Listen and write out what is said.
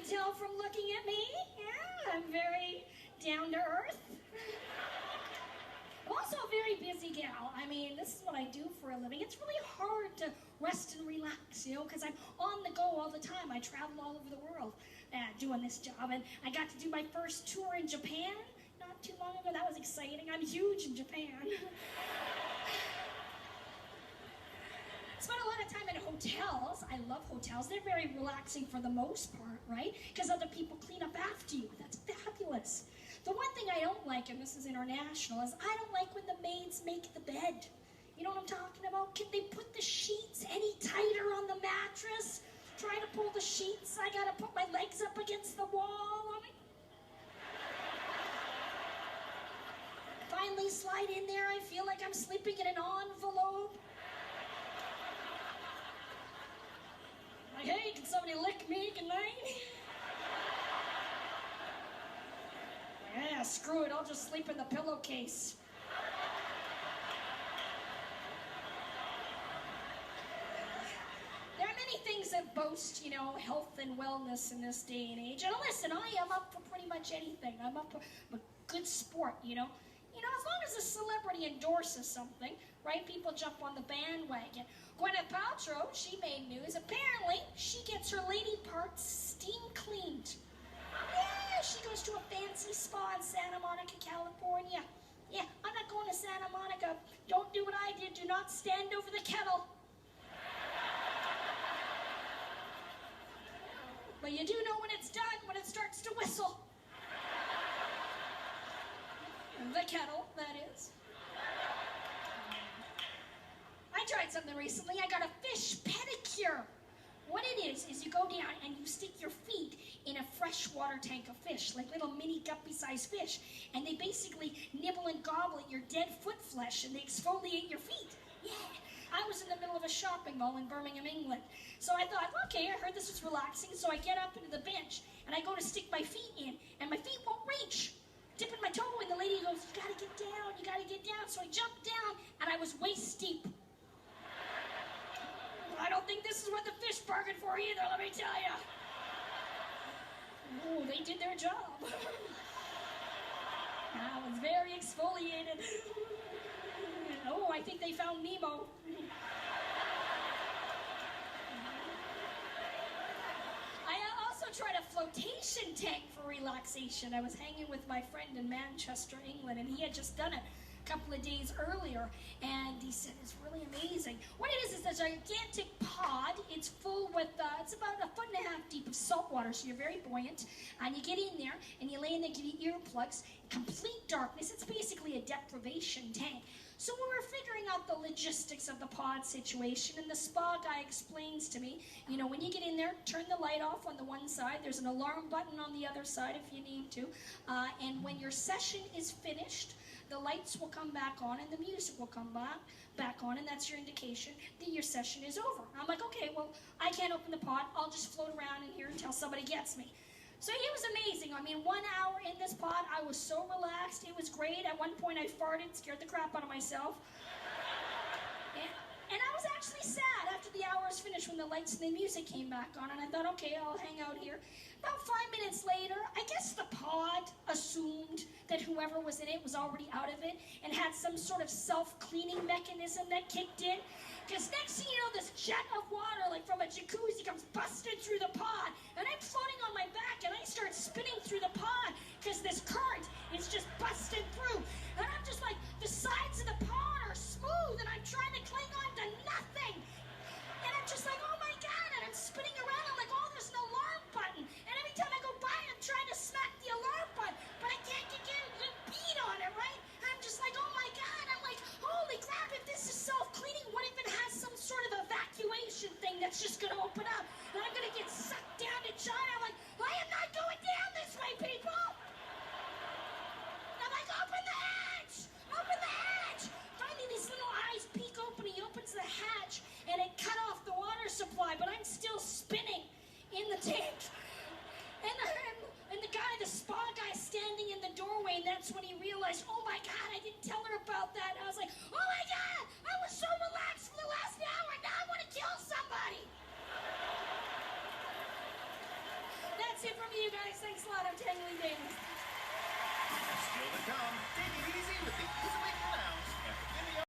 tell from looking at me. Yeah, I'm very down to earth. I'm also a very busy gal. I mean, this is what I do for a living. It's really hard to rest and relax, you know, because I'm on the go all the time. I travel all over the world doing this job, and I got to do my first tour in Japan not too long ago. That was exciting. I'm huge in Japan. Spent a lot of time in hotels. I love hotels. They're very relaxing for the most part, right? Because other people clean up after you. That's fabulous. The one thing I don't like, and this is international, is I don't like when the maids make the bed. You know what I'm talking about? Can they put the sheets any tighter on the mattress? Try to pull the sheets. I gotta put my legs up against the wall. Finally slide in there. I feel like I'm sleeping in an envelope. Like, hey, can somebody lick me? Good night? Yeah, screw it. I'll just sleep in the pillowcase. There are many things that boast, you know, health and wellness in this day and age. And listen, I am up for pretty much anything. I'm up for a good sport, you know. You know, as long as a celebrity endorses something, right, people jump on the bandwagon. Gwyneth Paltrow, she made news. Apparently, she gets her lady parts steam cleaned. Yeah, she goes to a fancy spa in Santa Monica, California. Yeah, I'm not going to Santa Monica. Don't do what I did. Do not stand over the kettle. But you do know when it's done, when it starts to whistle. The kettle, that is. I tried something recently. I got a fish pedicure. What it is you go down and you stick your feet in a freshwater tank of fish, like little mini guppy-sized fish, and they basically nibble and gobble at your dead foot flesh, and they exfoliate your feet. Yeah. I was in the middle of a shopping mall in Birmingham, England. So I thought, okay, I heard this was relaxing, so I get up into the bench, and I go to stick my feet in, and my feet won't reach. Dipping my toe, and the lady goes, you gotta get down, you gotta get down. So I jumped down, and I was waist deep. I don't think this is what the fish bargained for either, let me tell you. Oh, they did their job. I was very exfoliated. Oh, I think they found Nemo. I also tried a flotation tank for relaxation. I was hanging with my friend in Manchester, England, and he had just done it a couple of days earlier, and he said it's really amazing. What it is a gigantic pod. It's full with, it's about 1.5 feet deep of salt water, so you're very buoyant, and you get in there, and you lay in there, give you earplugs, complete darkness. It's basically a deprivation tank. So we were figuring out the logistics of the pod situation, and the spa guy explains to me, you know, when you get in there, turn the light off on the one side, there's an alarm button on the other side if you need to, and when your session is finished, the lights will come back on and the music will come back on, and that's your indication that your session is over. I'm like, okay, well, I can't open the pod, I'll just float around in here until somebody gets me. So it was amazing. I mean, 1 hour in this pod, I was so relaxed. It was great. At one point, I farted, scared the crap out of myself. And I was actually sad after the hour was finished when the lights and the music came back on. And I thought, okay, I'll hang out here. About 5 minutes later, I guess the pod assumed that whoever was in it was already out of it and had some sort of self-cleaning mechanism that kicked in. Because next thing you know, this jet of water, like from a jacuzzi, comes busting through the pod. And I'm floating on my back, and I start spinning through the pod because this current is just busting through. And I'm just like, the sides of the pod are smooth, and I'm trying to cling on to nothing. And I'm just like, oh my God, and I'm spinning around. I'm like, oh, there's an alarm button. And every time I go by, I'm trying to smack the alarm button, but I can't get a good beat on it, right? And I'm just like, oh my God. I'm like, holy crap, if this is self-cleaning, what if it has some sort of evacuation thing that's just going to open up? And I'm going to get sucked down to China. I'm like, I am not going down this way, people. And I'm like, open the hatch. Open the hatch. Finally, these little eyes peek open. He opens the hatch, and it cut off the water supply, but I'm still spinning in the tank. And the guy, the spa guy, standing in the doorway, and that's when he realized, oh my God, I didn't tell her about that. And I was like, oh my God, I was so relaxed for the last hour, now I want to kill somebody. you guys. Thanks a lot. I'm Tanyalee Davis. Still to come. Take it easy with the easily